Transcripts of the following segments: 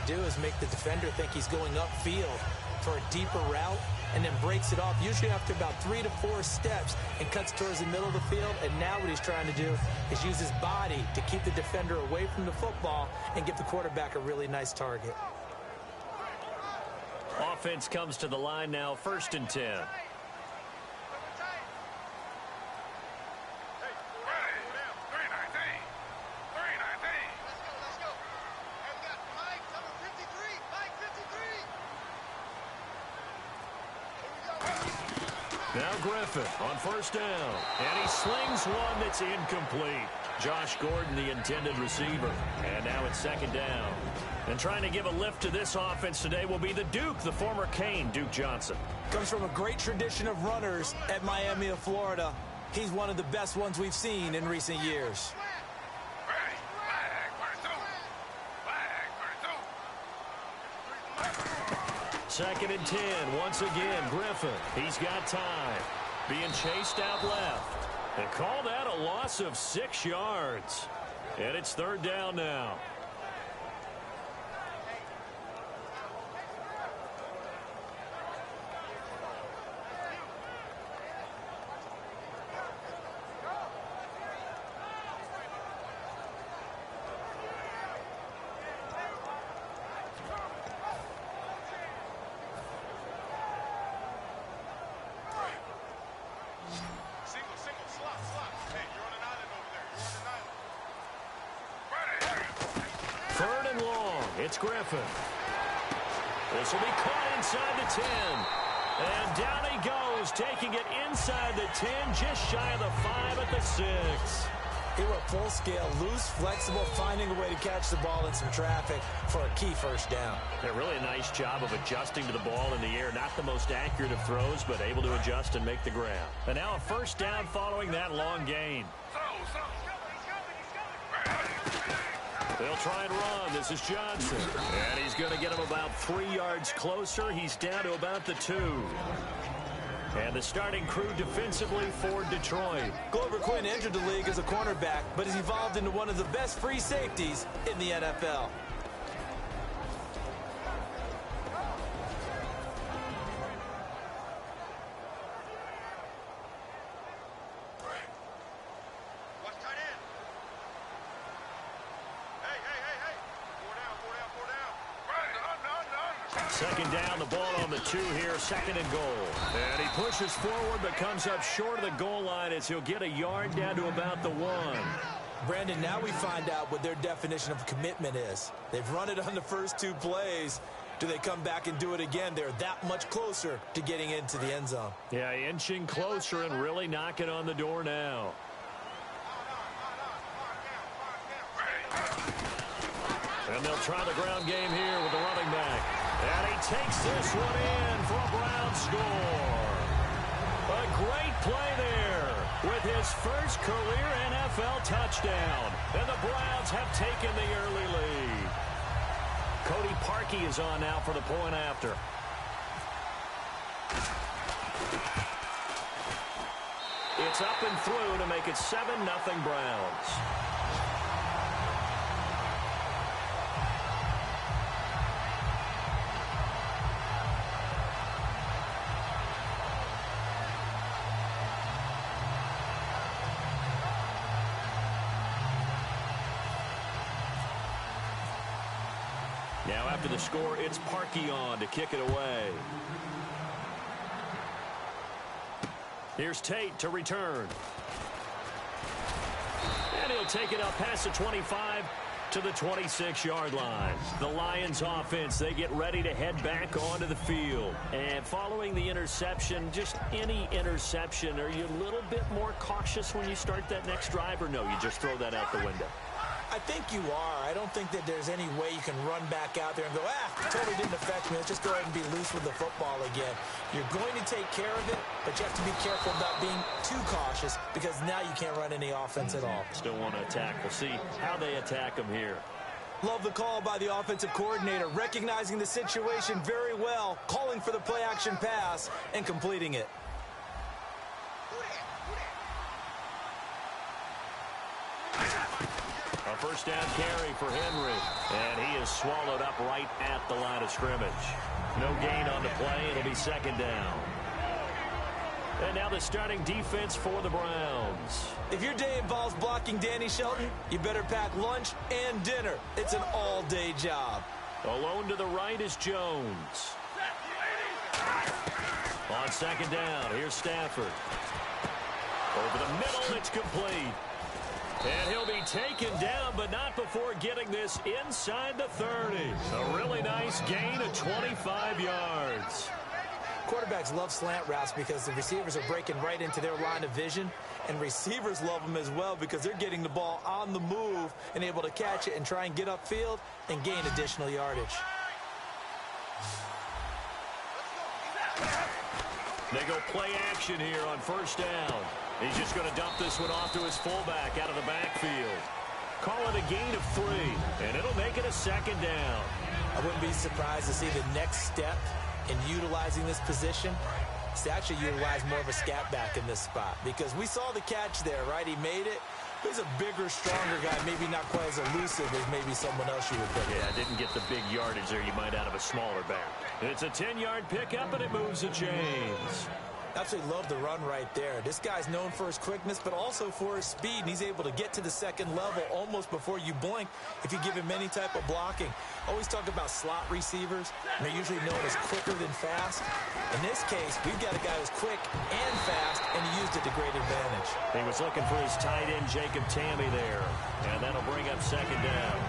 do is make the defender think he's going upfield for a deeper route and then breaks it off, usually after about 3 to 4 steps, and cuts towards the middle of the field. And now what he's trying to do is use his body to keep the defender away from the football and give the quarterback a really nice target. Offense comes to the line now, 1st and 10. Now Griffin on 1st down, and he slings one that's incomplete. Josh Gordon, the intended receiver, and now it's 2nd down. And trying to give a lift to this offense today will be the Duke, the former Cane, Duke Johnson. Comes from a great tradition of runners at Miami of Florida. He's one of the best ones we've seen in recent years. 2nd and 10. Once again, Griffin. He's got time. Being chased out left. They call that a loss of 6 yards. And it's 3rd down now. It's Griffin. This will be caught inside the 10. And down he goes, taking it inside the 10, just shy of the 5 at the 6. He went full scale, loose, flexible, finding a way to catch the ball in some traffic for a key 1st down. Yeah, really a nice job of adjusting to the ball in the air. Not the most accurate of throws, but able to adjust and make the grab. And now a 1st down following that long gain. They'll try and run. This is Johnson. And he's going to get him about 3 yards closer. He's down to about the 2. And the starting crew defensively for Detroit. Glover Quinn entered the league as a cornerback, but has evolved into one of the best free safeties in the NFL. Second down, the ball on the 2 here, 2nd and goal. And he pushes forward but comes up short of the goal line as he'll get a yard down to about the 1. Brandon, now we find out what their definition of commitment is. They've run it on the first 2 plays. Do they come back and do it again? They're that much closer to getting into the end zone. Yeah, inching closer and really knocking on the door now. And they'll try the ground game here with the running back. And he takes this one in for a Brown score. A great play there with his first career NFL touchdown. And the Browns have taken the early lead. Cody Parkey is on now for the point after. It's up and through to make it 7-0 Browns. Now after the score, it's Parkey on to kick it away. Here's Tate to return. And he'll take it up past the 25 to the 26-yard line. The Lions offense, they get ready to head back onto the field. And following the interception, just any interception, are you a little bit more cautious when you start that next drive, or no, you just throw that out the window? I think you are. I don't think that there's any way you can run back out there and go, totally didn't affect me. Let's just go ahead and be loose with the football again. You're going to take care of it, but you have to be careful about being too cautious because now you can't run any offense at all. Still want to attack. We'll see how they attack them here. Love the call by the offensive coordinator, recognizing the situation very well, calling for the play-action pass and completing it. A first down carry for Henry. And he is swallowed up right at the line of scrimmage. No gain on the play. It'll be second down. And now the starting defense for the Browns. If your day involves blocking Danny Shelton, you better pack lunch and dinner. It's an all-day job. Alone to the right is Jones. On second down, here's Stafford. Over the middle, it's complete. And he'll be taken down, but not before getting this inside the 30. A really nice gain of 25 yards. Quarterbacks love slant routes because the receivers are breaking right into their line of vision, and receivers love them as well because they're getting the ball on the move and able to catch it and try and get upfield and gain additional yardage. They go play action here on first down. He's just going to dump this one off to his fullback out of the backfield. Call it a gain of 3, and it'll make it a second down. I wouldn't be surprised to see the next step in utilizing this position is to actually utilize more of a scat back in this spot, because we saw the catch there, right? He made it. He's a bigger, stronger guy, maybe not quite as elusive as maybe someone else you would think. Yeah, didn't get the big yardage there you might out of a smaller back. It's a 10-yard pickup, and it moves the chains. Absolutely love the run right there. This guy's known for his quickness, but also for his speed, and he's able to get to the second level almost before you blink if you give him any type of blocking. Always talk about slot receivers, and they're usually known as quicker than fast. In this case, we've got a guy who's quick and fast, and he used it to great advantage. He was looking for his tight end, Jacob Tammy, there, and that'll bring up second down.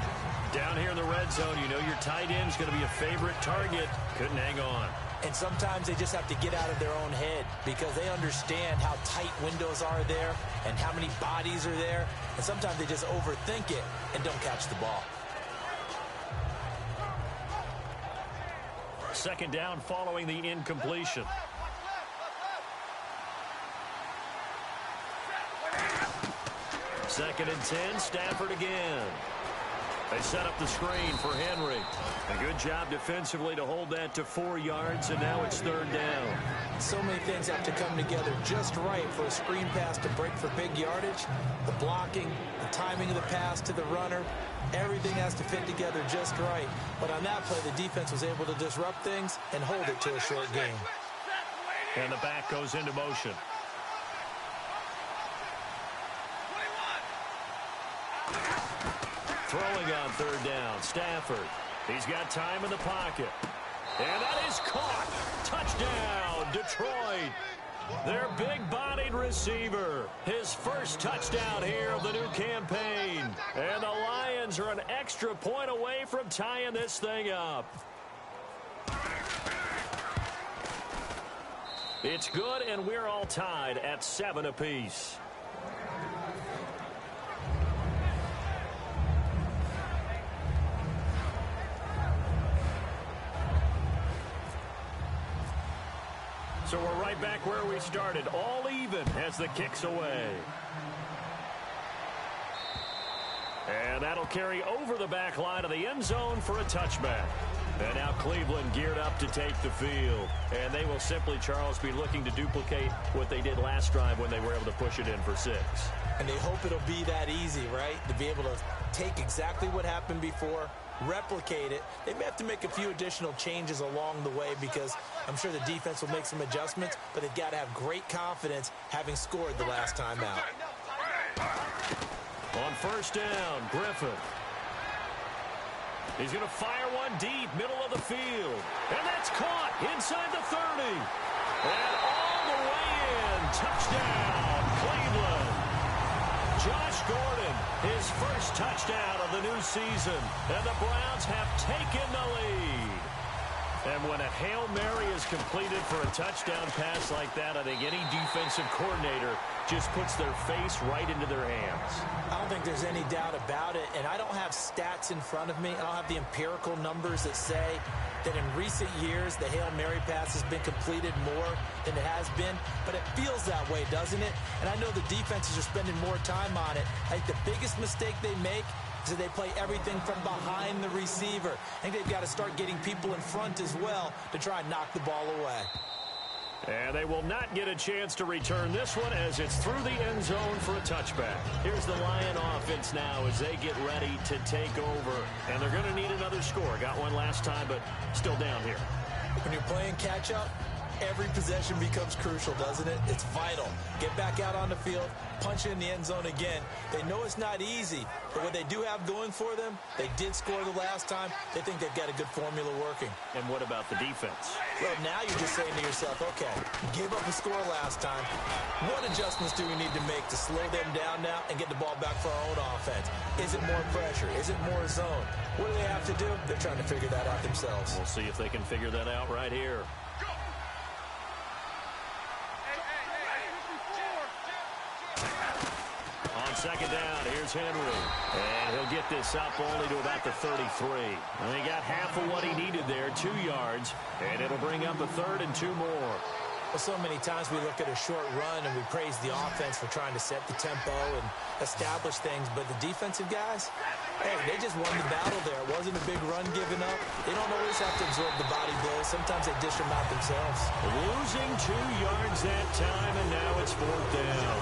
Down here in the red zone, you know your tight end's going to be a favorite target. Couldn't hang on. And sometimes they just have to get out of their own head because they understand how tight windows are there and how many bodies are there. And sometimes they just overthink it and don't catch the ball. Second down following the incompletion. Second and 10, Stafford again. They set up the screen for Henry. A good job defensively to hold that to 4 yards, and now it's third down. So many things have to come together just right for a screen pass to break for big yardage. The blocking, the timing of the pass to the runner, everything has to fit together just right. But on that play, the defense was able to disrupt things and hold it to a short gain. And the back goes into motion. Throwing on third down, Stafford. He's got time in the pocket. And that is caught. Touchdown, Detroit. Their big-bodied receiver. His first touchdown here of the new campaign. And the Lions are an extra point away from tying this thing up. It's good, and we're all tied at 7 apiece. So we're right back where we started, all even as the kick's away. And that'll carry over the back line of the end zone for a touchback. And now Cleveland geared up to take the field. And they will simply, Charles, be looking to duplicate what they did last drive when they were able to push it in for 6. And they hope it'll be that easy, right? To be able to take exactly what happened before, replicate it. They may have to make a few additional changes along the way because I'm sure the defense will make some adjustments, but they've got to have great confidence having scored the last time out. On first down, Griffin. He's going to fire one deep, middle of the field. And that's caught inside the 30. And all the way in. Touchdown, Cleveland. Josh Gordon, his first touchdown of the new season. And the Browns have taken the lead. And when a Hail Mary is completed for a touchdown pass like that, I think any defensive coordinator just puts their face right into their hands. I don't think there's any doubt about it, and I don't have stats in front of me. I don't have the empirical numbers that say that in recent years the Hail Mary pass has been completed more than it has been, but it feels that way, doesn't it? And I know the defenses are spending more time on it. I think the biggest mistake they make is that they play everything from behind the receiver. I think they've got to start getting people in front as well to try and knock the ball away. And they will not get a chance to return this one as it's through the end zone for a touchback. Here's the Lion offense now as they get ready to take over. And they're going to need another score. Got one last time, but still down here. When you're playing catch-up, every possession becomes crucial, doesn't it? It's vital. Get back out on the field, punch in the end zone again. They know it's not easy, but what they do have going for them, they did score the last time. They think they've got a good formula working. And what about the defense? Well, now you're just saying to yourself, okay, gave up a score last time. What adjustments do we need to make to slow them down now and get the ball back for our own offense? Is it more pressure? Is it more zone? What do they have to do? They're trying to figure that out themselves. We'll see if they can figure that out right here. On second down, here's Henry. And he'll get this up only to about the 33. And he got half of what he needed there, 2 yards. And it'll bring up a 3rd and 2 more. Well, so many times we look at a short run and we praise the offense for trying to set the tempo and establish things. But the defensive guys, hey, they just won the battle there. It wasn't a big run given up. They don't always have to absorb the body blows. Sometimes they dish them out themselves. Losing 2 yards that time, and now it's 4th down.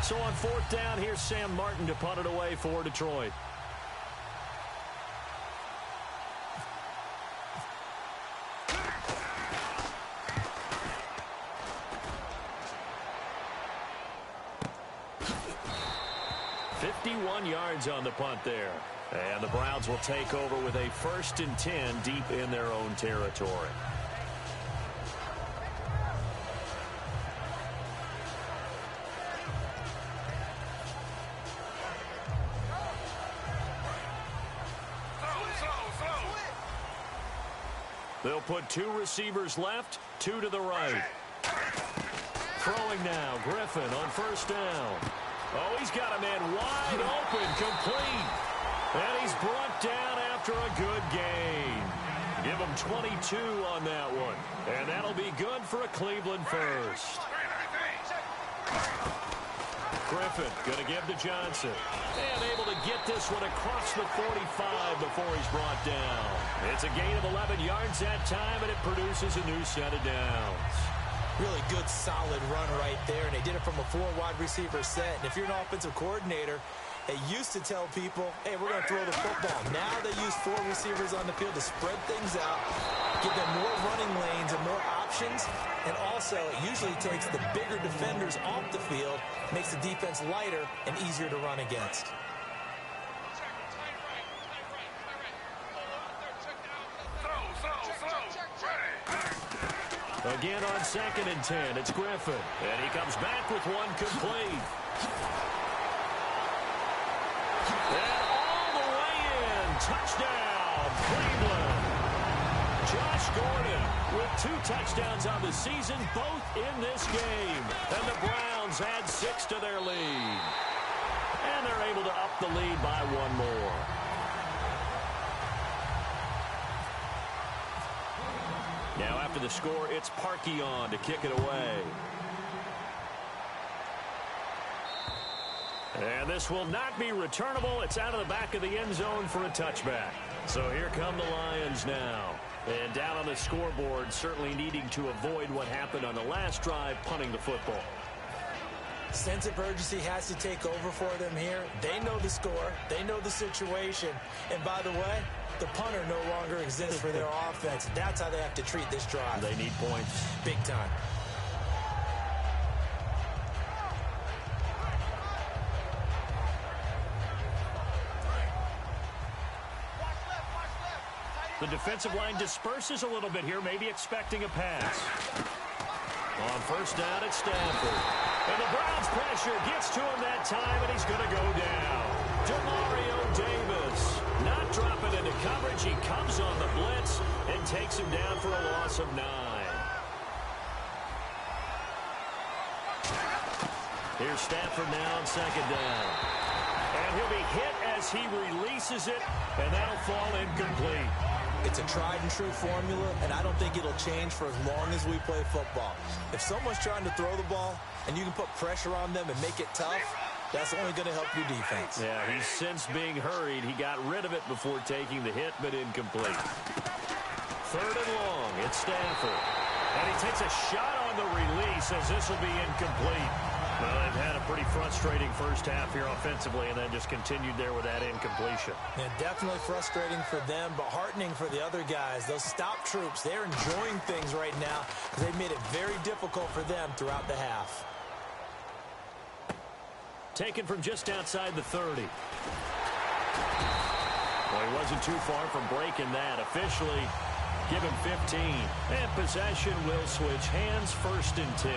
So on 4th down, here's Sam Martin to punt it away for Detroit. $51 yards on the punt there. And the Browns will take over with a 1st and 10 deep in their own territory. They'll put 2 receivers left, 2 to the right. Throwing now, Griffin on 1st down. Oh, he's got a man wide open, complete. And he's brought down after a good gain. Give him 22 on that one. And that'll be good for a Cleveland first. Griffin going to give to Johnson. And able to get this one across the 45 before he's brought down. It's a gain of 11 yards that time, and it produces a new set of downs. Really good, solid run right there, and they did it from a 4 wide receiver set. And if you're an offensive coordinator, they used to tell people, hey, we're going to throw the football. Now they use 4 receivers on the field to spread things out, give them more running lanes and more options. And also, it usually takes the bigger defenders off the field, makes the defense lighter and easier to run against. Again on 2nd and 10, it's Griffin. And he comes back with one complete. And all the way in. Touchdown, Cleveland. Josh Gordon with 2 touchdowns on the season, both in this game. And the Browns add 6 to their lead. And they're able to up the lead by 1 more. Now after the score, it's Parkey on to kick it away. And this will not be returnable. It's out of the back of the end zone for a touchback. So here come the Lions now. And down on the scoreboard, certainly needing to avoid what happened on the last drive, punting the football. Sense of urgency has to take over for them here. They know the score. They know the situation. And by the way, the punter no longer exists for their offense. That's how they have to treat this drive. They need points. Big time. The defensive line disperses a little bit here, maybe expecting a pass. On 1st down, it's Stafford. And the Browns pressure gets to him that time, and he's going to go down. Demario Davis not dropping into coverage. He comes on the blitz and takes him down for a loss of 9. Here's Stafford now on 2nd down. And he'll be hit as he releases it, and that'll fall incomplete. It's a tried-and-true formula, and I don't think it'll change for as long as we play football. If someone's trying to throw the ball and you can put pressure on them and make it tough, that's only going to help your defense. Yeah, he's since being hurried. He got rid of it before taking the hit, but incomplete. 3rd and long. It's Stafford. And he takes a shot on the release as this will be incomplete. Well, they've had a pretty frustrating first half here offensively and then just continued there with that incompletion. Yeah, definitely frustrating for them, but heartening for the other guys. Those stop troops, they're enjoying things right now because they've made it very difficult for them throughout the half. Taken from just outside the 30. Well, he wasn't too far from breaking that. Officially, give him 15. And possession will switch hands, 1st and 10.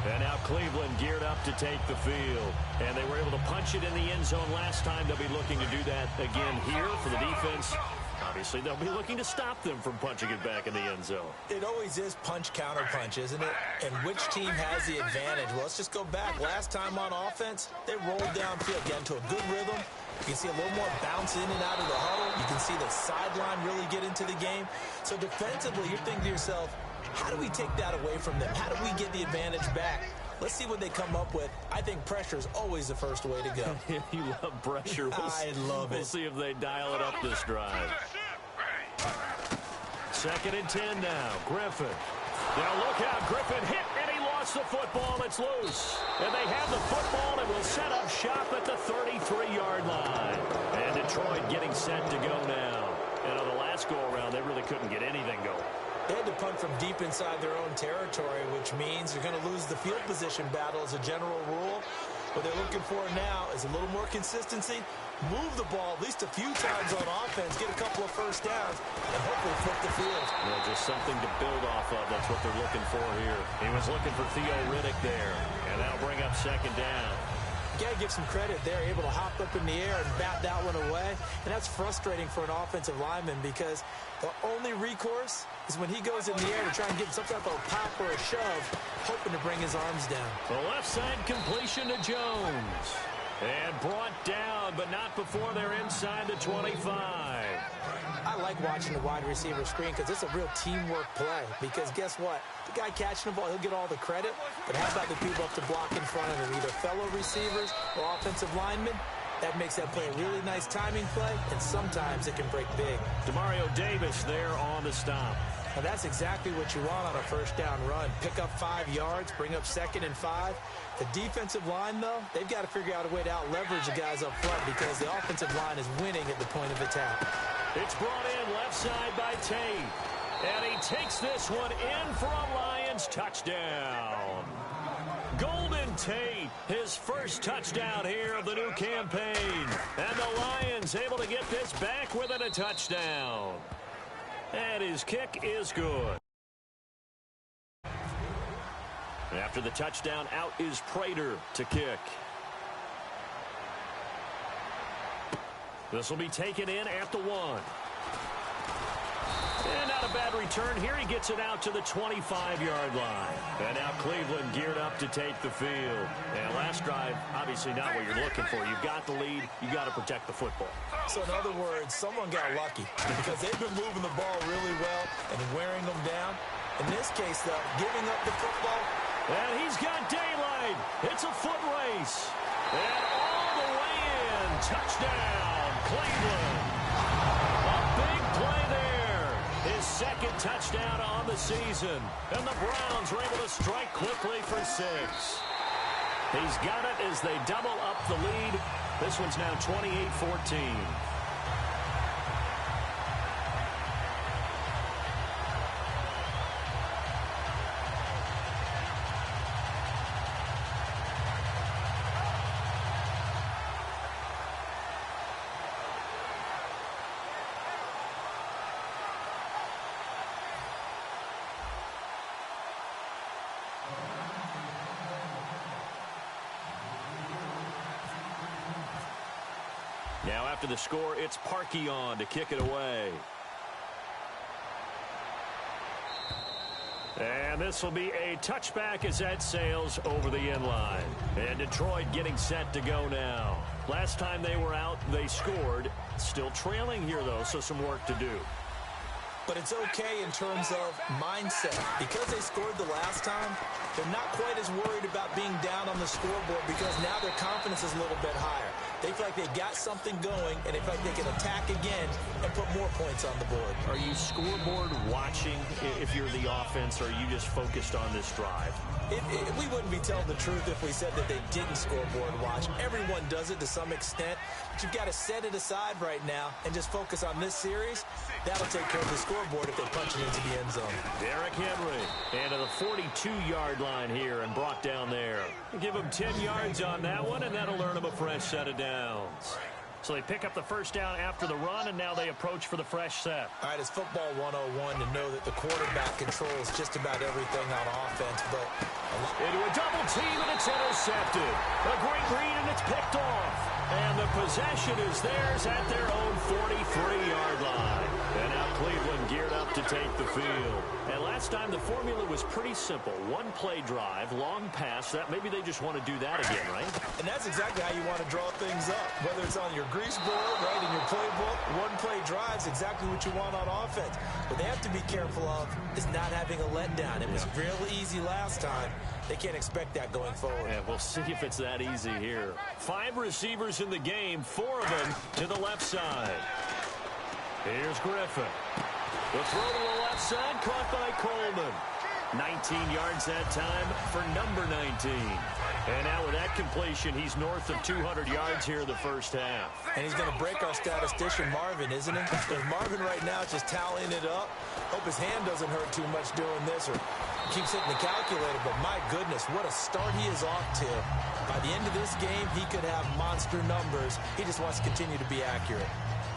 And now Cleveland geared up to take the field. And they were able to punch it in the end zone last time. They'll be looking to do that again here for the defense. Obviously, they'll be looking to stop them from punching it back in the end zone. It always is punch-counter-punch, isn't it? And which team has the advantage? Well, let's just go back. Last time on offense, they rolled downfield, got into a good rhythm. You can see a little more bounce in and out of the huddle. You can see the sideline really get into the game. So defensively, you're thinking to yourself, how do we take that away from them? How do we get the advantage back? Let's see what they come up with. I think pressure is always the first way to go. You love pressure. I love it. We'll see if they dial it up this drive. 2nd and 10 now. Griffin. Now look out. Griffin hit, and he lost the football. It's loose. And they have the football and will set up shop at the 33-yard line. And Detroit getting set to go now. And on the last go-around, they really couldn't get anything going. They had to punt from deep inside their own territory, which means they're going to lose the field position battle as a general rule. What they're looking for now is a little more consistency, move the ball at least a few times on offense, get a couple of first downs, and hopefully flip the field. Well, just something to build off of. That's what they're looking for here. He was looking for Theo Riddick there, and that'll bring up 2nd down. You got to give some credit. They're able to hop up in the air and bat that one away. And that's frustrating for an offensive lineman because the only recourse is when he goes in the air to try and get some type of pop or a shove, hoping to bring his arms down. The left side completion to Jones. And brought down, but not before they're inside the 25. I like watching the wide receiver screen because it's a real teamwork play. Because guess what? The guy catching the ball, he'll get all the credit. But how about the people up to block in front of him? Either fellow receivers or offensive linemen. That makes that play a really nice timing play, and sometimes it can break big. Demario Davis there on the stop. And that's exactly what you want on a first down run. Pick up 5 yards, bring up 2nd and 5. The defensive line, though, they've got to figure out a way to out-leverage the guys up front because the offensive line is winning at the point of attack. It's brought in left side by Tate. And he takes this one in for a Lions touchdown. Golden Tate, his first touchdown here of the new campaign. And the Lions able to get this back within a touchdown. And his kick is good. After the touchdown, out is Prater to kick. This will be taken in at the 1. And not a bad return here. He gets it out to the 25-yard line. And now Cleveland geared up to take the field. And last drive, obviously not what you're looking for. You've got the lead. You've got to protect the football. So in other words, someone got lucky because they've been moving the ball really well and wearing them down. In this case, though, giving up the football. And he's got daylight. It's a foot race. And all the way in. Touchdown, Cleveland. A big play there. His 2nd touchdown on the season. And the Browns were able to strike quickly for 6. He's got it as they double up the lead. This one's now 28-14. Now after the score, it's Parkey on to kick it away. And this will be a touchback as that sails over the end line. And Detroit getting set to go now. Last time they were out, they scored. Still trailing here, though, so some work to do. But it's okay in terms of mindset. Because they scored the last time, they're not quite as worried about being down on the scoreboard because now their confidence is a little bit higher. They feel like they got something going, and they feel like they can attack again and put more points on the board. Are you scoreboard watching if you're the offense, or are you just focused on this drive? We wouldn't be telling the truth if we said that they didn't scoreboard watch. Everyone does it to some extent. But you've got to set it aside right now and just focus on this series. That'll take care of the scoreboard if they punch it into the end zone. Derrick Henry into the 42-yard line here and brought down there. Give him 10 yards on that one, and that'll earn him a fresh set of downs. So they pick up the first down after the run, and now they approach for the fresh set. All right, it's football 101 to know that the quarterback controls just about everything on offense, but into a double team, and it's intercepted. A great read, and it's picked off. And the possession is theirs at their own 43-yard line. And now Cleveland geared up to take the field. And last time the formula was pretty simple. One play drive, long pass. That maybe they just want to do that again, right? And that's exactly how you want to draw things up. Whether it's on your grease board, right, in your playbook, one play drive's exactly what you want on offense. What they have to be careful of is not having a letdown. It was real easy last time. They can't expect that going forward. Yeah, we'll see if it's that easy here. 5 receivers in the game, 4 of them to the left side. Here's Griffin. The throw to the left side, caught by Coleman. 19 yards that time for number 19. And now with that completion, he's north of 200 yards here in the first half. And he's going to break our statistician, Marvin, isn't he? If Marvin right now is just tallying it up, hope his hand doesn't hurt too much doing this or keeps hitting the calculator. But my goodness, what a start he is off to. By the end of this game, he could have monster numbers. He just wants to continue to be accurate.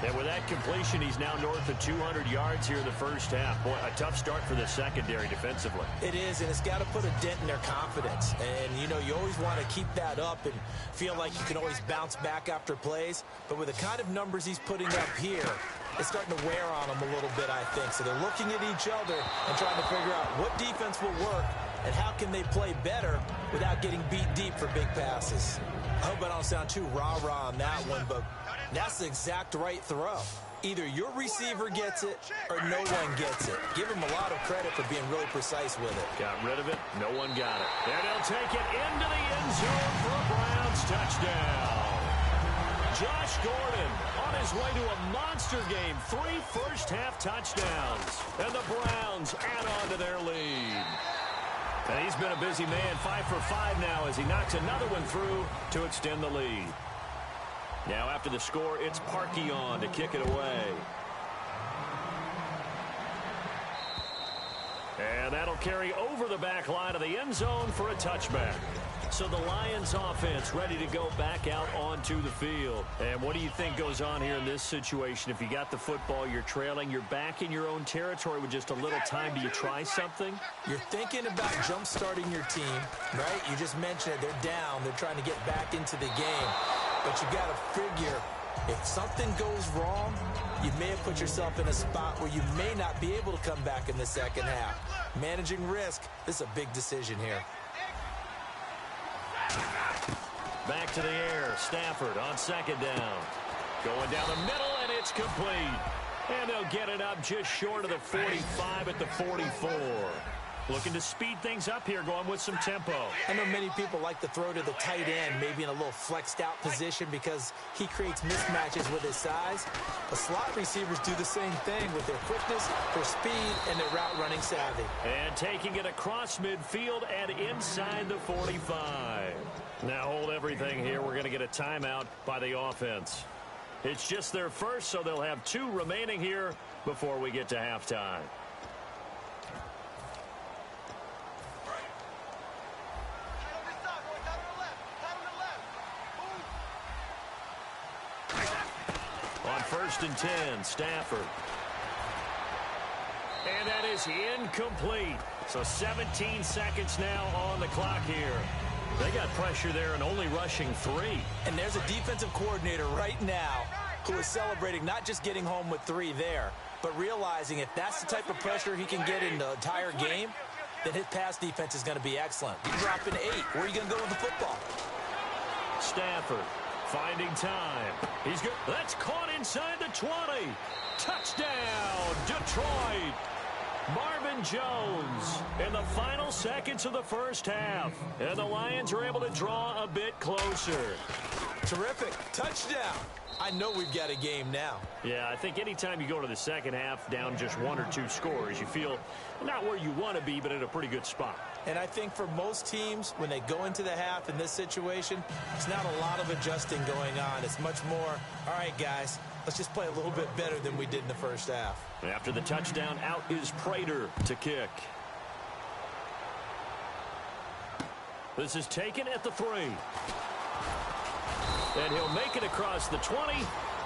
And with that completion, he's now north of 200 yards here in the first half. Boy, a tough start for the secondary defensively. It is, and it's got to put a dent in their confidence. And, you know, you always want to keep that up and feel like you can always bounce back after plays. But with the kind of numbers he's putting up here, it's starting to wear on them a little bit, I think. So they're looking at each other and trying to figure out what defense will work and how can they play better without getting beat deep for big passes. I hope I don't sound too rah-rah on that one, but that's the exact right throw. Either your receiver gets it or no one gets it. Give him a lot of credit for being really precise with it. Got rid of it. No one got it. And he'll take it into the end zone for a Browns touchdown. Josh Gordon on his way to a monster game. 3 first-half touchdowns. And the Browns add on to their lead. And he's been a busy man. 5 for 5 now as he knocks another one through to extend the lead. Now after the score, it's Parkey on to kick it away. And that'll carry over the back line of the end zone for a touchback. So the Lions offense ready to go back out onto the field. And what do you think goes on here in this situation? If you got the football, you're trailing, you're back in your own territory with just a little time. Do you try something? You're thinking about jump-starting your team, right? You just mentioned it. They're down. They're trying to get back into the game. But you got to figure, if something goes wrong, you may have put yourself in a spot where you may not be able to come back in the second half. Managing risk, this is a big decision here. Back to the air. Stafford on second down. Going down the middle, and it's complete. And they'll get it up just short of the 45 at the 44. Looking to speed things up here, going with some tempo. I know many people like to throw to the tight end, maybe in a little flexed out position because he creates mismatches with his size. But slot receivers do the same thing with their quickness, their speed, and their route running savvy. And taking it across midfield and inside the 45. Now hold everything here. We're going to get a timeout by the offense. It's just their first, so they'll have 2 remaining here before we get to halftime. On 1st and 10, Stafford. And that is incomplete. So 17 seconds now on the clock here. They got pressure there and only rushing 3. And there's a defensive coordinator right now who is celebrating not just getting home with 3 there, but realizing if that's the type of pressure he can get in the entire game, then his pass defense is going to be excellent. You drop an 8. Where are you going to go with the football? Stafford finding time. He's good. That's caught inside the 20. Touchdown, Detroit. Marvin Jones in the final seconds of the first half. And the Lions are able to draw a bit closer. Terrific. Touchdown. I know we've got a game now. Yeah, I think anytime you go to the second half down just 1 or 2 scores, you feel not where you want to be, but in a pretty good spot. And I think for most teams, when they go into the half in this situation, it's not a lot of adjusting going on. It's much more, all right, guys, let's just play a little bit better than we did in the first half. After the touchdown, out is Prater to kick. This is taken at the 3. And he'll make it across the 20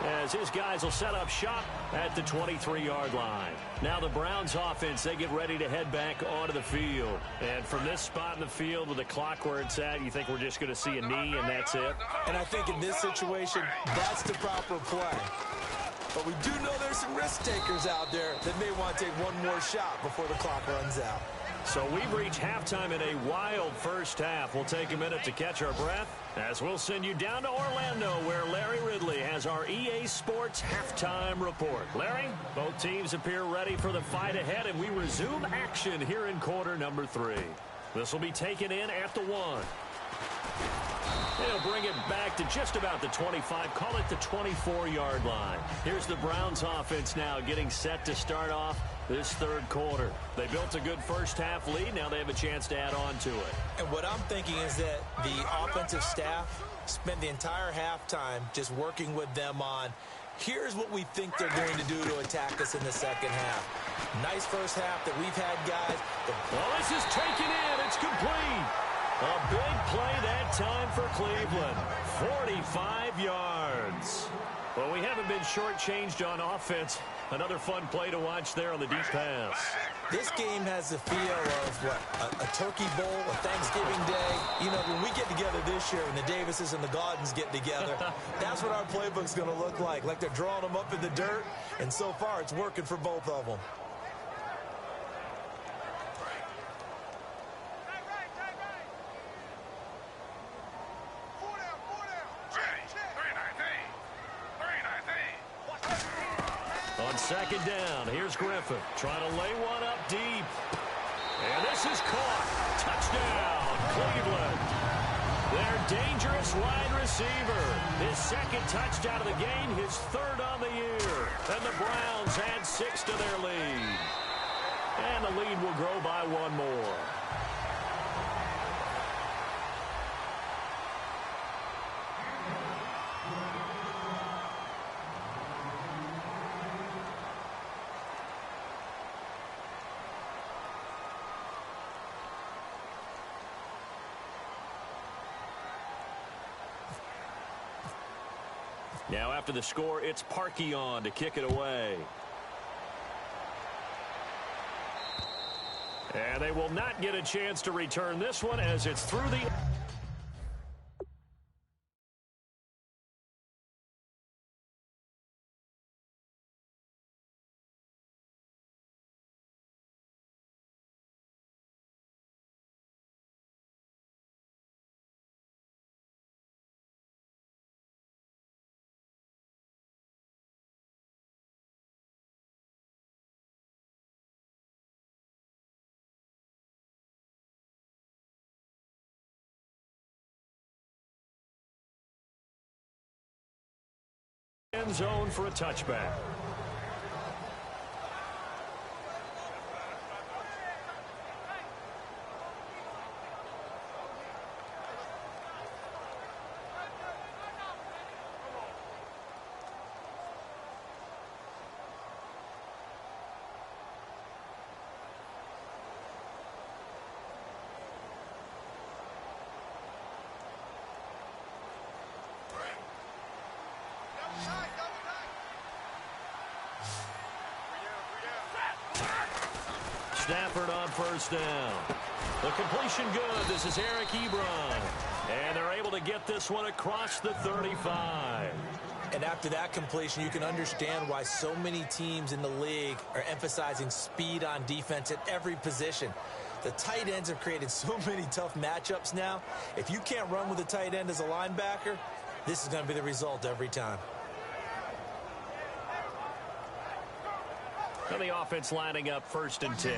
as his guys will set up shop at the 23-yard line. Now the Browns offense, they get ready to head back onto the field. And from this spot in the field with the clock where it's at, you think we're just going to see a knee and that's it? And I think in this situation, that's the proper play. But we do know there's some risk takers out there that may want to take one more shot before the clock runs out. So we've reached halftime in a wild first half. We'll take a minute to catch our breath as we'll send you down to Orlando where Larry Ridley has our EA Sports halftime report. Larry, both teams appear ready for the fight ahead, and we resume action here in quarter number 3. This will be taken in at the 1. They'll bring it back to just about the 25, call it the 24-yard line. Here's the Browns offense now getting set to start off this third quarter. They built a good first half lead. Now they have a chance to add on to it. And what I'm thinking is that the offensive staff spent the entire halftime just working with them on, here's what we think they're going to do to attack us in the second half. Nice first half that we've had, guys. Well, this is taken in. It's complete. A big play that time for Cleveland. 45 yards. Well, we haven't been shortchanged on offense. Another fun play to watch there on the deep pass. This game has the feel of, what, a turkey bowl, a Thanksgiving day. You know, when we get together this year and the Davises and the Gaudens get together, that's what our playbook's going to look like they're drawing them up in the dirt, and so far it's working for both of them. Second down. Here's Griffin trying to lay one up deep. And this is caught. Touchdown, Cleveland. Their dangerous wide receiver. His second touchdown of the game, his third on the year. And the Browns add 6 to their lead. And the lead will grow by 1 more. Now after the score, it's Parkey on to kick it away. And they will not get a chance to return this one as it's through the... end zone for a touchback. Stafford on first down. The completion good. This is Eric Ebron. And they're able to get this one across the 35. And after that completion, you can understand why so many teams in the league are emphasizing speed on defense at every position. The tight ends have created so many tough matchups now. If you can't run with a tight end as a linebacker, this is going to be the result every time. And the offense lining up 1st and 10.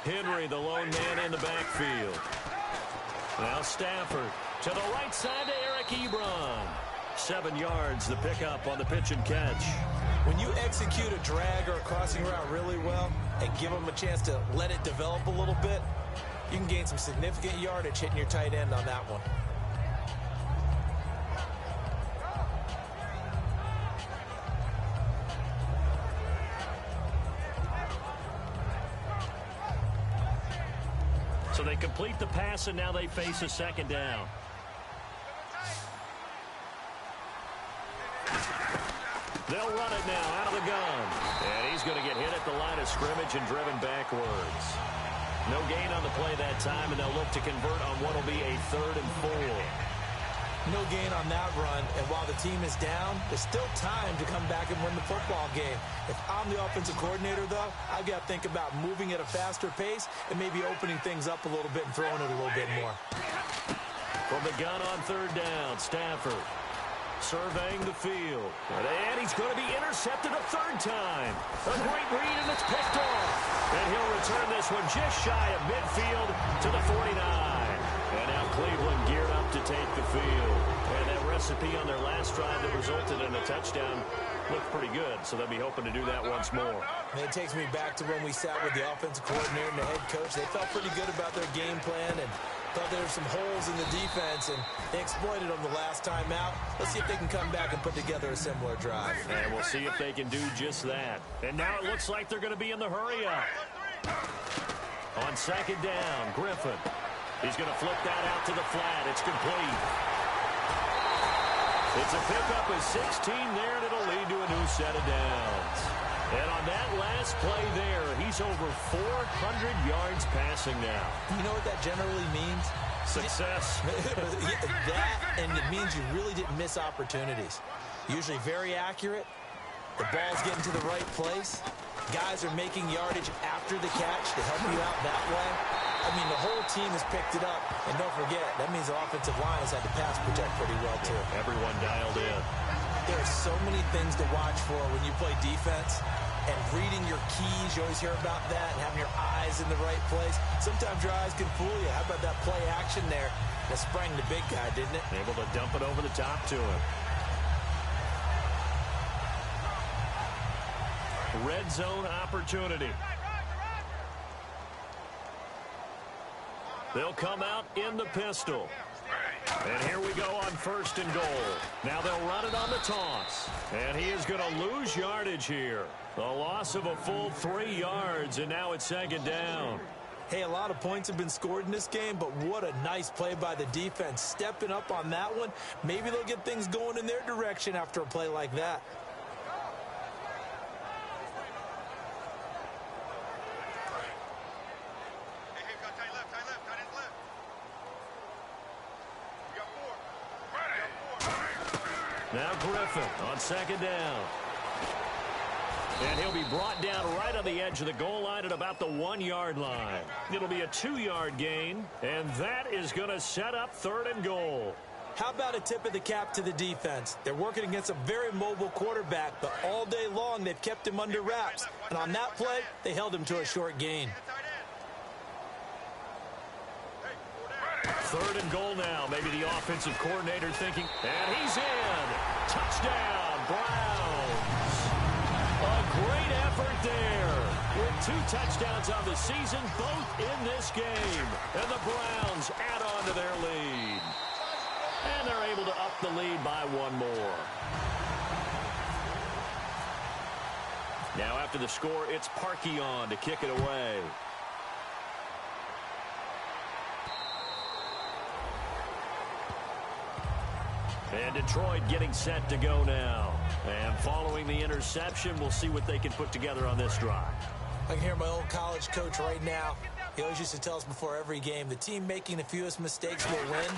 Henry, the lone man in the backfield. Now Stafford to the right side to Eric Ebron. 7 yards, the pickup on the pitch and catch. When you execute a drag or a crossing route really well and give them a chance to let it develop a little bit, you can gain some significant yardage hitting your tight end on that one. So they complete the pass, and now they face a 2nd down. They'll run it now out of the gun. And he's going to get hit at the line of scrimmage and driven backwards. No gain on the play that time, and they'll look to convert on what will be a 3rd and 4. No gain on that run, and while the team is down, there's still time to come back and win the football game. If I'm the offensive coordinator, though, I've got to think about moving at a faster pace and maybe opening things up a little bit and throwing it a little bit more. From the gun on 3rd down, Stafford surveying the field. And he's going to be intercepted a 3rd time. A great read, and it's picked off. And he'll return this one just shy of midfield to the 49. And now Cleveland geared up to take the field. And that recipe on their last drive that resulted in a touchdown looked pretty good, so they'll be hoping to do that once more. And it takes me back to when we sat with the offensive coordinator and the head coach. They felt pretty good about their game plan and thought there were some holes in the defense, and they exploited them the last time out. Let's see if they can come back and put together a similar drive. And we'll see if they can do just that. And now it looks like they're going to be in the hurry-up. On 2nd down, Griffin. He's going to flip that out to the flat. It's complete. It's a pickup of 16 there, and it'll lead to a new set of downs. And on that last play there, he's over 400 yards passing now. You know what that generally means? Success. That, and it means you really didn't miss opportunities. Usually very accurate. The ball's getting to the right place. Guys are making yardage after the catch to help you out that way. I mean, the whole team has picked it up. And don't forget, that means the offensive line has had to pass protect pretty well, too. Everyone dialed in. There are so many things to watch for when you play defense. And reading your keys, you always hear about that, and having your eyes in the right place. Sometimes your eyes can fool you. How about that play action there? That sprang the big guy, didn't it? Able to dump it over the top to him. Red zone opportunity. They'll come out in the pistol. And here we go on 1st and goal. Now they'll run it on the toss. And he is going to lose yardage here. A loss of a full 3 yards, and now it's 2nd down. Hey, a lot of points have been scored in this game, but what a nice play by the defense. Stepping up on that one. Maybe they'll get things going in their direction after a play like that. Now Griffin on 2nd down. And he'll be brought down right on the edge of the goal line at about the 1-yard line. It'll be a 2-yard gain, and that is going to set up 3rd and goal. How about a tip of the cap to the defense? They're working against a very mobile quarterback, but all day long they've kept him under wraps. And on that play, they held him to a short gain. 3rd and goal now. Maybe the offensive coordinator thinking, and he's in. Touchdown, Browns. A great effort there. With 2 touchdowns on the season, both in this game. And the Browns add on to their lead. And they're able to up the lead by 1 more. Now after the score, it's Parkey on to kick it away. And Detroit getting set to go now. And following the interception, we'll see what they can put together on this drive. I can hear my old college coach right now. He always used to tell us before every game, the team making the fewest mistakes will win.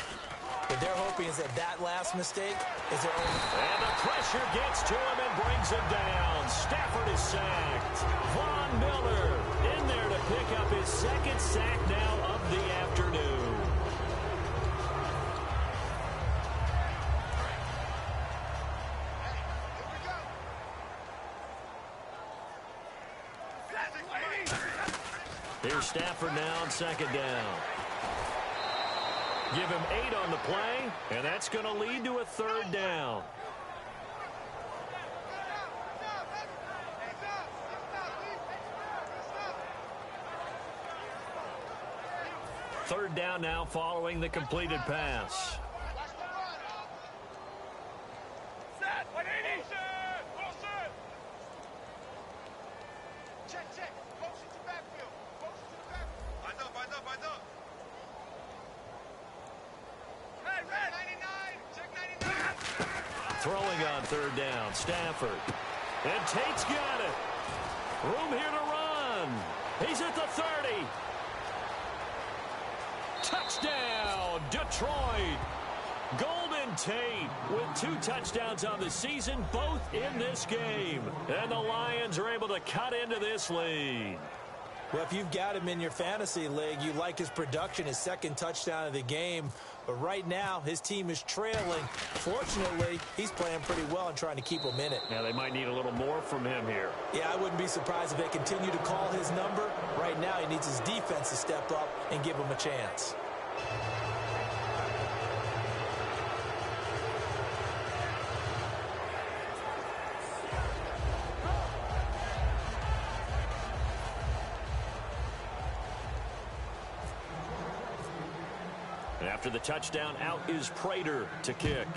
What they're hoping is that last mistake is their only. And the pressure gets to him and brings him down. Stafford is sacked. Von Miller in there to pick up his second sack now of the afternoon. Here's Stafford now on second down. Give him 8 on the play, and that's going to lead to a third down. Third down now following the completed pass. Throwing on third down, Stafford. And Tate's got it. Room here to run. He's at the 30. Touchdown, Detroit. Golden Tate with 2 touchdowns on the season, both in this game. And the Lions are able to cut into this lead. Well, if you've got him in your fantasy league, you like his production, his second touchdown of the game. But right now, his team is trailing. Fortunately, he's playing pretty well and trying to keep them in it. Now, they might need a little more from him here. Yeah, I wouldn't be surprised if they continue to call his number. Right now, he needs his defense to step up and give him a chance. After the touchdown, out is Prater to kick.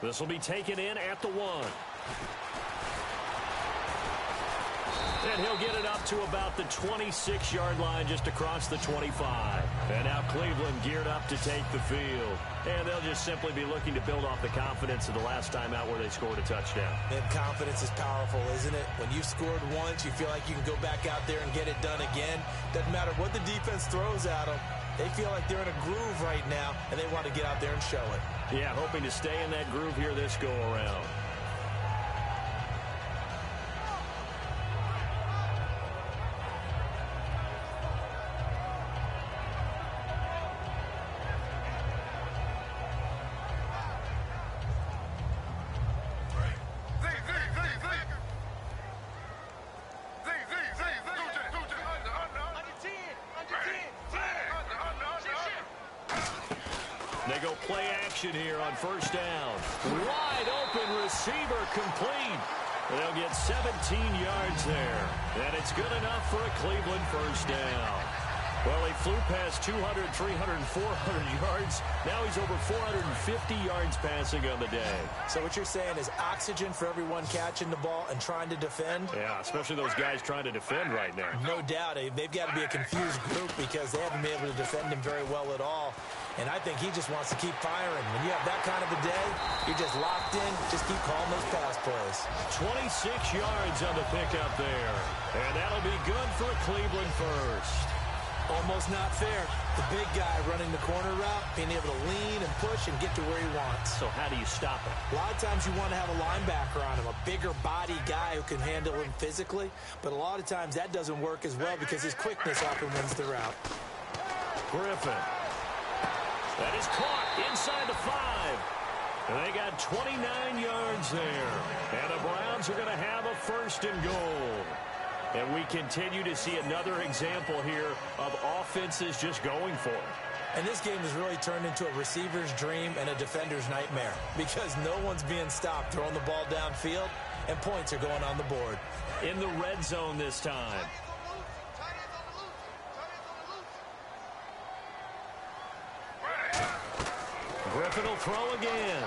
This will be taken in at the 1. And he'll get it up to about the 26-yard line just across the 25. And now Cleveland geared up to take the field. And they'll just simply be looking to build off the confidence of the last time out where they scored a touchdown. And confidence is powerful, isn't it? When you've scored once, you feel like you can go back out there and get it done again. Doesn't matter what the defense throws at them. They feel like they're in a groove right now, and they want to get out there and show it. Yeah, hoping to stay in that groove here this go-around. They go play action here on first down. Wide open receiver complete. They'll get 17 yards there. And it's good enough for a Cleveland first down. Well, he flew past 200, 300, 400 yards. Now he's over 450 yards passing on the day. So what you're saying is oxygen for everyone catching the ball and trying to defend? Yeah, especially those guys trying to defend right now. No doubt. They've got to be a confused group because they haven't been able to defend him very well at all. And I think he just wants to keep firing. When you have that kind of a day, you're just locked in. Just keep calling those pass plays. 26 yards on the pickup there. And that'll be good for a Cleveland first. Almost not fair. The big guy running the corner route, being able to lean and push and get to where he wants. So how do you stop it? A lot of times you want to have a linebacker on him, a bigger body guy who can handle him physically. But a lot of times that doesn't work as well because his quickness often wins the route. Griffin. That is caught inside the 5. And they got 29 yards there. And the Browns are going to have a first and goal. And we continue to see another example here of offenses just going for it. And this game has really turned into a receiver's dream and a defender's nightmare because no one's being stopped throwing the ball downfield, and points are going on the board. In the red zone this time. Griffin will throw again.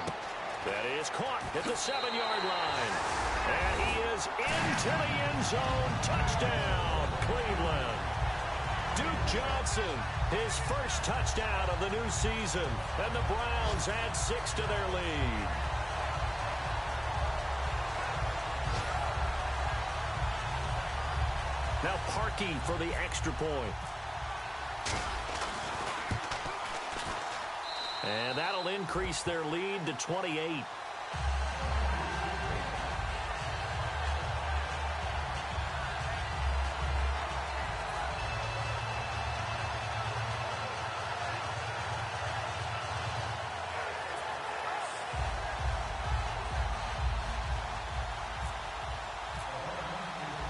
That is caught at the 7-yard line. And he is into the end zone. Touchdown, Cleveland. Duke Johnson, his first touchdown of the new season. And the Browns add 6 to their lead. Now Parkey for the extra point. And that'll increase their lead to 28.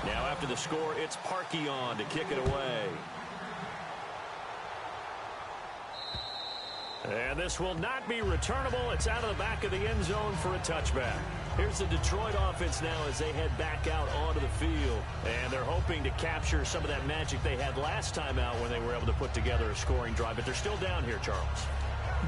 Now after the score, it's Parkey on to kick it away. And this will not be returnable. It's out of the back of the end zone for a touchback. Here's the Detroit offense now as they head back out onto the field. And they're hoping to capture some of that magic they had last time out when they were able to put together a scoring drive. But they're still down here, Charles.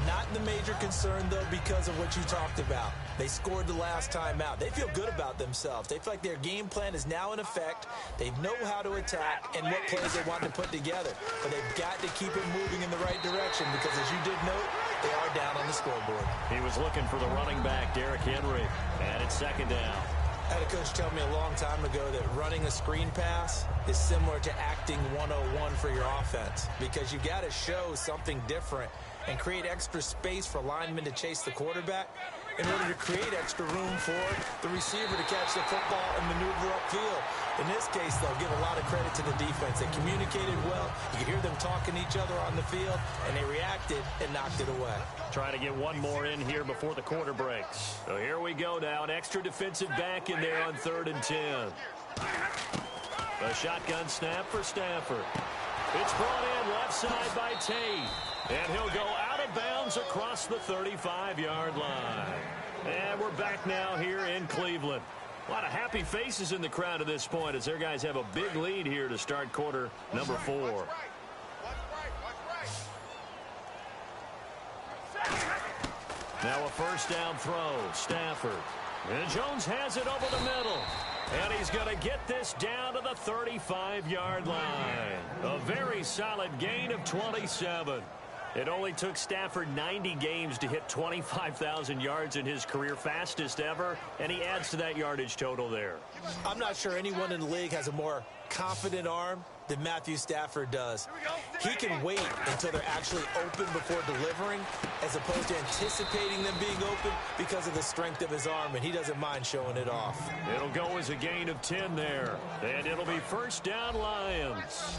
Not the major concern, though, because of what you talked about. They scored the last time out. They feel good about themselves. They feel like their game plan is now in effect. They know how to attack and what plays they want to put together. But they've got to keep it moving in the right direction because, as you did note, they are down on the scoreboard. He was looking for the running back, Derrick Henry, and it's second down. I had a coach tell me a long time ago that running a screen pass is similar to acting 101 for your offense because you got to show something different and create extra space for linemen to chase the quarterback in order to create extra room for the receiver to catch the football and maneuver upfield. In this case, they'll give a lot of credit to the defense. They communicated well. You could hear them talking to each other on the field, and they reacted and knocked it away. Trying to get one more in here before the quarter breaks. So here we go now. An extra defensive back in there on 3rd and 10. A shotgun snap for Stafford. It's brought in left side by Tate. And he'll go out of bounds across the 35-yard line. And we're back now here in Cleveland. A lot of happy faces in the crowd at this point as their guys have a big lead here to start quarter number 4. Now a first down throw. Stafford. And Jones has it over the middle. And he's going to get this down to the 35-yard line. A very solid gain of 27. It only took Stafford 90 games to hit 25,000 yards in his career, fastest ever, and he adds to that yardage total there. I'm not sure anyone in the league has a more confident arm than Matthew Stafford does. He can wait until they're actually open before delivering as opposed to anticipating them being open because of the strength of his arm, and he doesn't mind showing it off. It'll go as a gain of 10 there, and it'll be first down Lions.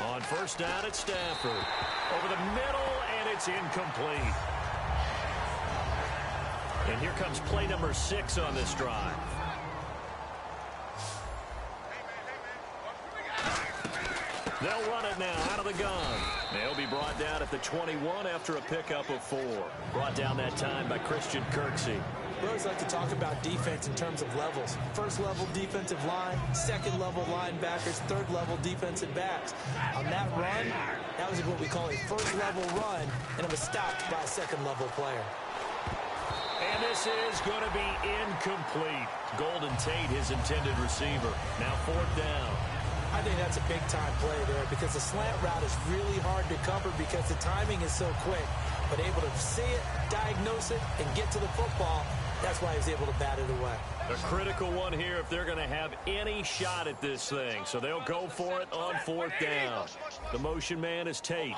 On first down, it's Stafford. Over the middle, and it's incomplete. And here comes play number 6 on this drive. They'll run it now out of the gun. They'll be brought down at the 21 after a pickup of 4. Brought down that time by Christian Kirksey. We always like to talk about defense in terms of levels. First level defensive line, second level linebackers, third level defensive backs. On that run, that was what we call a first level run, and it was stopped by a second level player. And this is going to be incomplete. Golden Tate, his intended receiver. Now 4th down. I think that's a big-time play there because the slant route is really hard to cover because the timing is so quick. But able to see it, diagnose it, and get to the football, that's why he was able to bat it away. A critical one here if they're going to have any shot at this thing. So they'll go for it on 4th down. The motion man is Tate.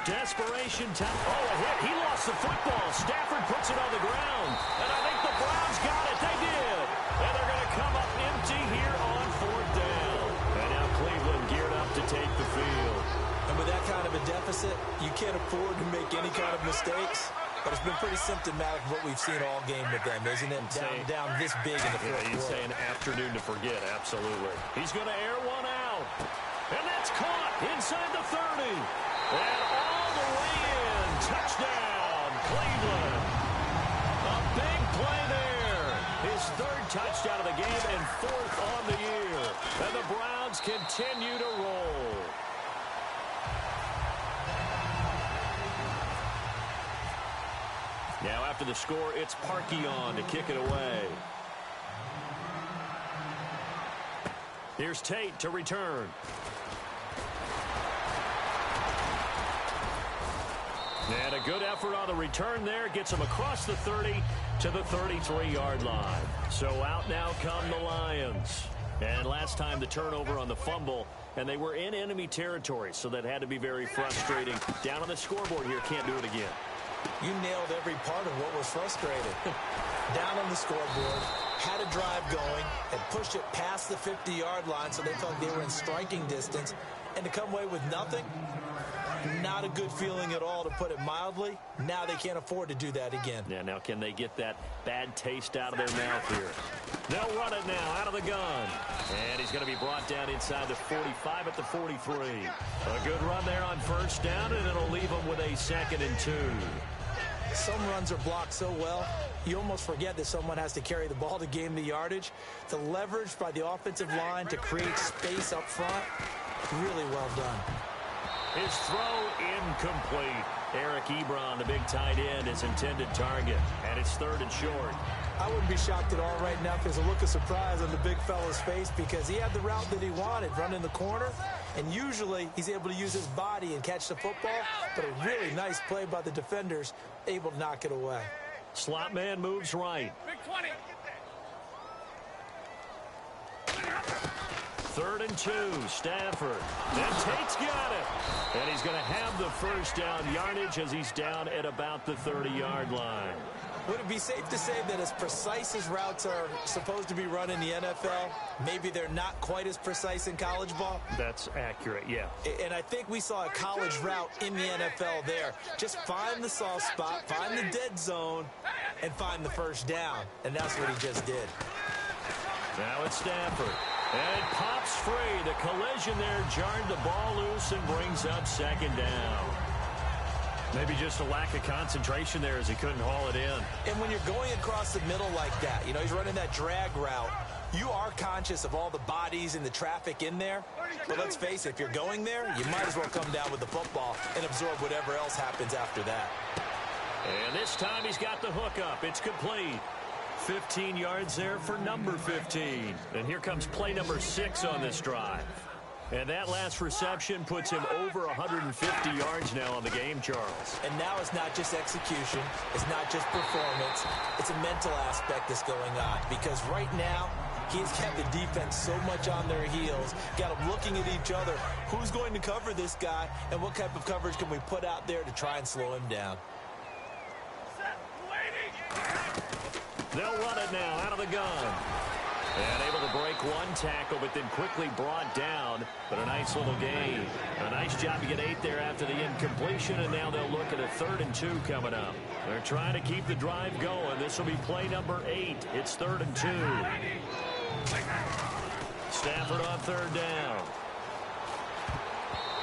Desperation time. Oh, a hit. He lost the football. Stafford puts it on the ground. And I think the Browns got it. They did. And they're going to come up empty here on 4th down. And now Cleveland geared up to take the field. And with that kind of a deficit, you can't afford to make any kind of mistakes. But it's been pretty symptomatic of what we've seen all game with them, isn't it? Down this big in the fourth quarter. You'd say an afternoon to forget, absolutely. He's going to air one out. And that's caught inside the 30. And all the way in. Touchdown, Cleveland. A big play there. His 3rd touchdown of the game and 4th on the year. And the Browns continue to roll. Now after the score, it's Parkey on to kick it away. Here's Tate to return. And a good effort on the return there. Gets him across the 30 to the 33-yard line. So out now come the Lions. And last time the turnover on the fumble, and they were in enemy territory, so that had to be very frustrating. Down on the scoreboard here, can't do it again. You nailed every part of what was frustrating. Down on the scoreboard, had a drive going, and pushed it past the 50-yard line so they felt they were in striking distance, and to come away with nothing, not a good feeling at all, to put it mildly. Now they can't afford to do that again. Yeah, now can they get that bad taste out of their mouth here? They'll run it now out of the gun. And he's going to be brought down inside the 45 at the 43. A good run there on first down, and it'll leave them with a 2nd and 2. Some runs are blocked so well, you almost forget that someone has to carry the ball to gain the yardage. The leverage by the offensive line to create space up front, really well done. His throw incomplete. Eric Ebron, the big tight end, his intended target. And it's 3rd and short. I wouldn't be shocked at all right now if there's a look of surprise on the big fella's face, because he had the route that he wanted, running the corner, and usually he's able to use his body and catch the football, but a really nice play by the defenders, able to knock it away. Slot man moves right. Big 20. 3rd and 2, Stafford. And Tate's got it. And he's going to have the first down yardage as he's down at about the 30-yard line. Would it be safe to say that as precise as routes are supposed to be run in the NFL, maybe they're not quite as precise in college ball? That's accurate, yeah. And I think we saw a college route in the NFL there. Just find the soft spot, find the dead zone, and find the first down. And that's what he just did. Now it's Stafford. And it pops free. The collision there jarred the ball loose and brings up 2nd down. Maybe just a lack of concentration there as he couldn't haul it in. And when you're going across the middle like that, you know, he's running that drag route, you are conscious of all the bodies and the traffic in there. But let's face it, if you're going there, you might as well come down with the football and absorb whatever else happens after that. And this time he's got the hook up. It's complete. 15 yards there for number 15. And here comes play number 6 on this drive. And that last reception puts him over 150 yards now on the game, Charles. And now it's not just execution. It's not just performance. It's a mental aspect that's going on. Because right now, he's kept the defense so much on their heels, got them looking at each other. Who's going to cover this guy, and what type of coverage can we put out there to try and slow him down? They'll run it now out of the gun. And able to break one tackle, but then quickly brought down. But a nice little gain. A nice job to get 8 there after the incompletion, and now they'll look at a 3rd and 2 coming up. They're trying to keep the drive going. This will be play number 8. It's 3rd and 2. Stafford on 3rd down.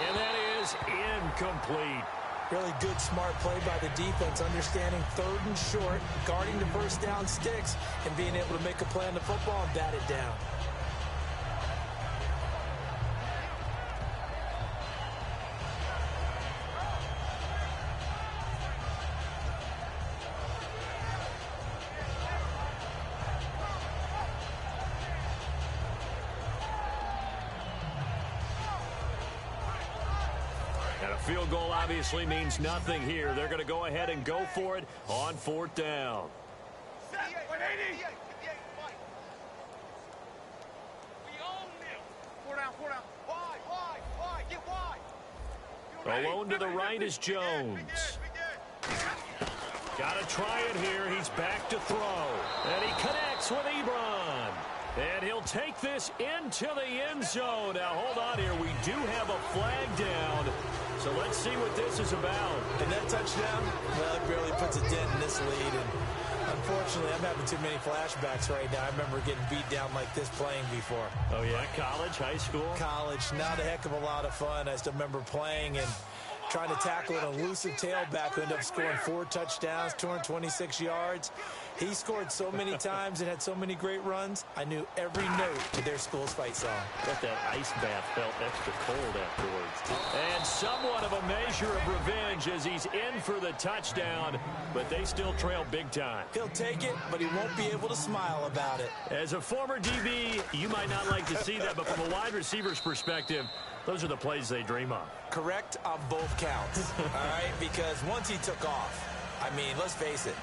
And that is incomplete. Really good, smart play by the defense, understanding 3rd and short, guarding the first down sticks, and being able to make a play on the football and bat it down. Field goal obviously means nothing here. They're going to go ahead and go for it on 4th down. Alone to the right is Jones. Got to try it here. He's back to throw. And he connects with Ebron. And he'll take this into the end zone. Now, hold on here. We do have a flag down. So let's see what this is about. And that touchdown, well, it barely puts a dent in this lead. And unfortunately, I'm having too many flashbacks right now. I remember getting beat down like this playing before. Oh, yeah? College, high school? College. Not a heck of a lot of fun. I still remember playing and trying to tackle an elusive tailback who ended up scoring 4 touchdowns, 226 yards. He scored so many times and had so many great runs, I knew every note to their school's fight song. Bet that ice bath felt extra cold afterwards. And somewhat of a measure of revenge as he's in for the touchdown, but they still trail big time. He'll take it, but he won't be able to smile about it. As a former DB, you might not like to see that, but from a wide receiver's perspective, those are the plays they dream of. Correct on both counts, all right? Because once he took off, I mean, let's face it,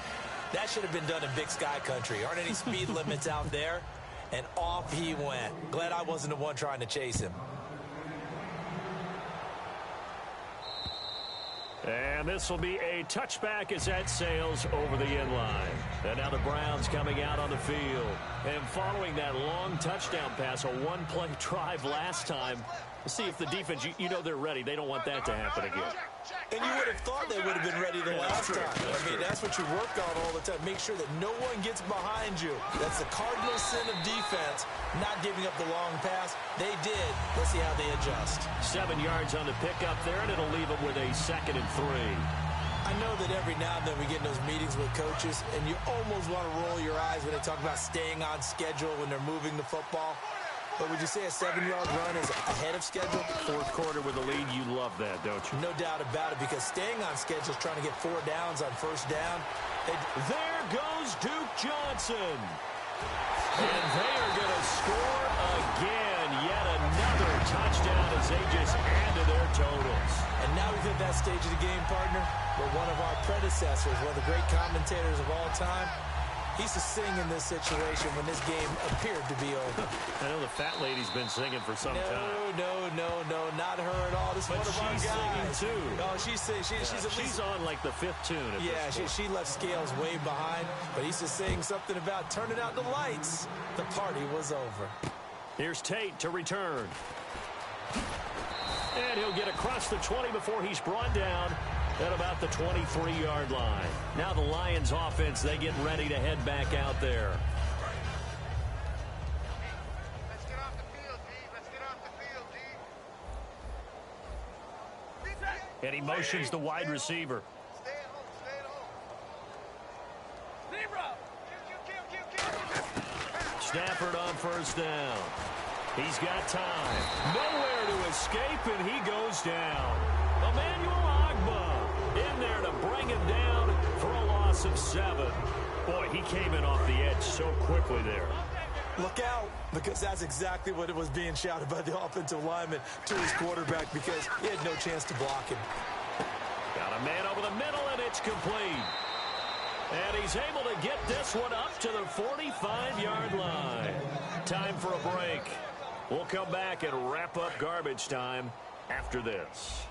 That should have been done in Big Sky country. Aren't any speed limits out there? And off he went. Glad I wasn't the one trying to chase him. And this will be a touchback as that sails over the end line. And now the Browns coming out on the field. And following that long touchdown pass, a one-play drive last time, see if the defense, you know they're ready. They don't want that to happen again. And you would have thought they would have been ready the last time. I mean, that's what you work on all the time. Make sure that no one gets behind you. That's the cardinal sin of defense, not giving up the long pass. They did. Let's see how they adjust. 7 yards on the pickup there, and it'll leave them with a 2nd and 3. I know that every now and then we get in those meetings with coaches, and you almost want to roll your eyes when they talk about staying on schedule when they're moving the football. But would you say a 7-yard run is ahead of schedule? 4th quarter with a lead, you love that, don't you? No doubt about it, because staying on schedule is trying to get 4 downs on 1st down. There goes Duke Johnson. And they are going to score again. Yet another touchdown as they just add to their totals. And now we've hit that stage of the game, partner, where one of our predecessors, one of the great commentators of all time, he used to sing in this situation when this game appeared to be over. I know the fat lady's been singing for some time. No, not her at all. This is one of our guys. Singing too. Oh, she's on like the 5th tune. She left Scales way behind, but he used to sing something about turning out the lights. The party was over. Here's Tate to return. And he'll get across the 20 before he's brought down at about the 23-yard line. Now the Lions offense, they get ready to head back out there. Let's get off the field, D. Let's get off the field, D. And he motions the wide receiver. Stay at home, stay at home. Zebra! Stafford on 1st down. He's got time. Nowhere to escape, and he goes down. Emmanuel Ogbah in there to bring him down for a loss of 7. Boy, he came in off the edge so quickly there. Look out, because that's exactly what it was being shouted by the offensive lineman to his quarterback, because he had no chance to block him. Got a man over the middle, and it's complete. And he's able to get this one up to the 45-yard line. Time for a break. We'll come back and wrap up garbage time after this.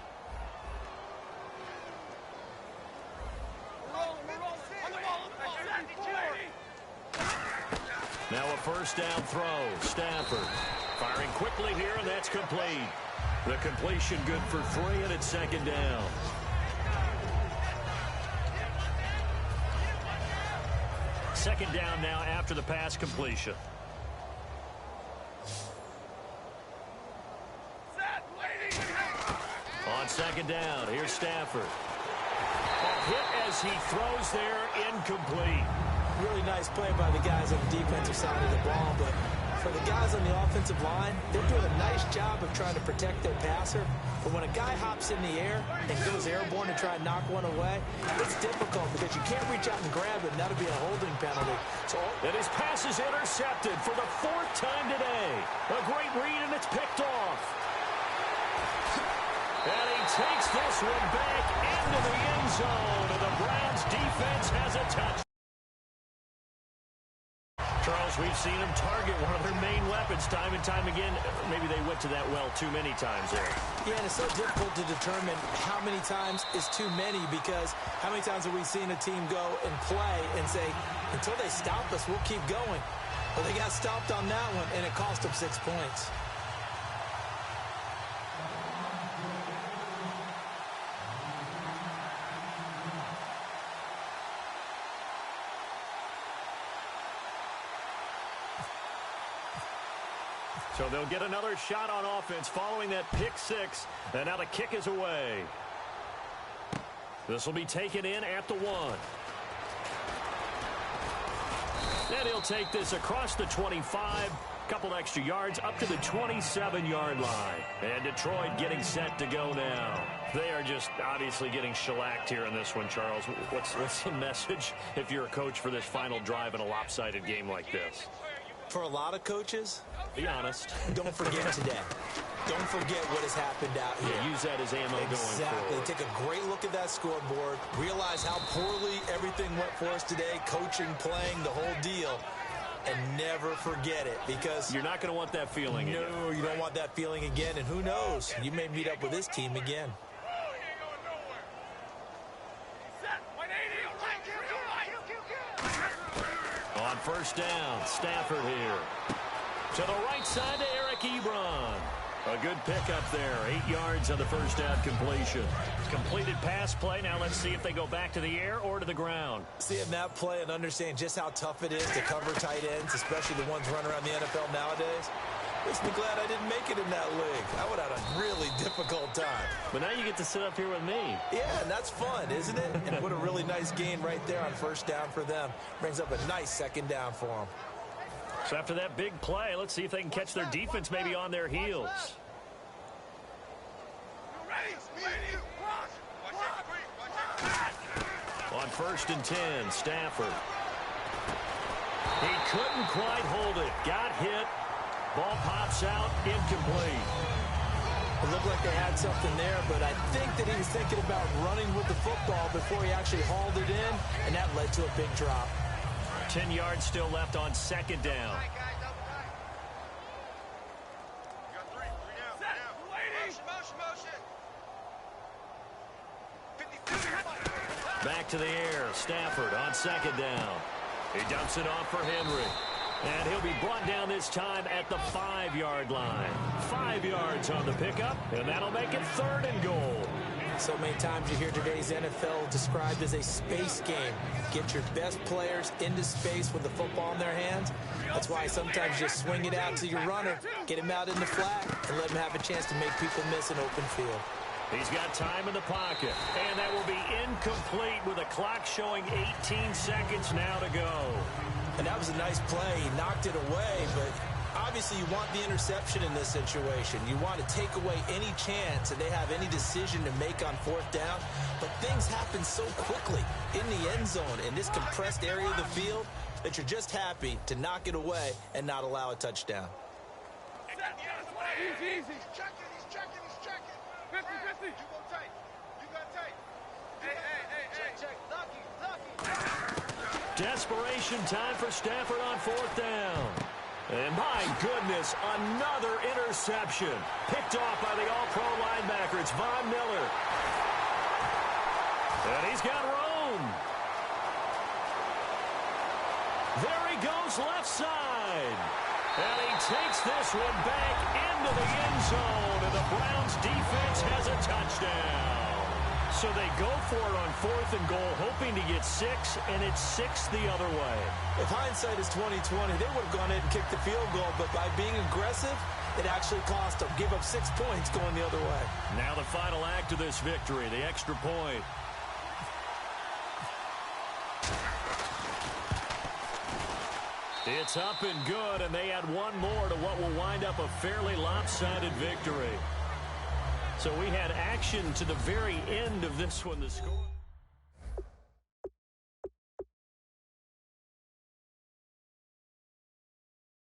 Now a 1st down throw. Stafford firing quickly here, and that's complete. The completion good for 3, and it's 2nd down. Second down now after the pass completion. On 2nd down, here's Stafford. A hit as he throws there, incomplete. Really nice play by the guys on the defensive side of the ball, but for the guys on the offensive line, they're doing a nice job of trying to protect their passer. But when a guy hops in the air and goes airborne to try and knock one away, it's difficult because you can't reach out and grab it, and that'll be a holding penalty. And his pass is intercepted for the 4th time today. A great read, and it's picked off. And he takes this one back into the end zone, and the Browns defense has a touch. Charles, we've seen them target one of their main weapons time and time again. Maybe they went to that well too many times there. Yeah, and it's so difficult to determine how many times is too many, because how many times have we seen a team go and play and say, until they stop us, we'll keep going. Well, they got stopped on that one, and it cost them 6 points. So they'll get another shot on offense following that pick 6. And now the kick is away. This will be taken in at the 1. And he'll take this across the 25. Couple extra yards up to the 27-yard line. And Detroit getting set to go now. They are just obviously getting shellacked here in this one, Charles. What's the message if you're a coach for this final drive in a lopsided game like this? For a lot of coaches, be honest. Don't forget today. Don't forget what has happened out here. Yeah, use that as ammo going forward. Exactly. Take a great look at that scoreboard. Realize how poorly everything went for us today. Coaching, playing, the whole deal. And never forget it, because you're not going to want that feeling again. No, you don't want that feeling again. And who knows? You may meet up with this team again. On first down, Stafford here. To the right side to Eric Ebron. A good pickup there. 8 yards on the first down completion. Completed pass play. Now let's see if they go back to the air or to the ground. Seeing that play and understand just how tough it is to cover tight ends, especially the ones running around the NFL nowadays, makes me glad I didn't make it in that league. I would have had a really difficult time. But now you get to sit up here with me. Yeah, and that's fun, isn't it? And what a really nice gain right there on first down for them. Brings up a nice second down for them. So after that big play, let's see if they can catch their defense maybe on their heels. On first and 10, Stafford. He couldn't quite hold it. Got hit. Ball pops out, incomplete. It looked like they had something there, but I think that he was thinking about running with the football before he actually hauled it in, and that led to a big drop. 10 yards still left on second down. Back to the air. Stafford on second down. He dumps it off for Henry. And he'll be brought down this time at the 5-yard line. 5 yards on the pickup, and that'll make it 3rd and goal. So many times you hear today's NFL described as a space game. Get your best players into space with the football in their hands. That's why sometimes you swing it out to your runner, get him out in the flat, and let him have a chance to make people miss an open field. He's got time in the pocket, and that will be incomplete with a clock showing 18 seconds now to go. And that was a nice play. He knocked it away, but obviously you want the interception in this situation. You want to take away any chance that they have any decision to make on 4th down. But things happen so quickly in the end zone in this compressed area of the field that you're just happy to knock it away and not allow a touchdown. Easy. He's checking. 50. You go tight. You got tight. Hey. Check. Lucky. Desperation time for Stafford on 4th down. And my goodness, another interception. Picked off by the all-pro linebacker. It's Von Miller. And he's got room. There he goes left side. And he takes this one back into the end zone. And the Browns defense has a touchdown. So they go for it on 4th and goal, hoping to get 6, and it's 6 the other way. If hindsight is 20/20, they would have gone in and kicked the field goal, but by being aggressive, it actually cost them. Give up 6 points going the other way. Now the final act of this victory, the extra point. It's up and good, and they add one more to what will wind up a fairly lopsided victory. So we had action to the very end of this one. The score.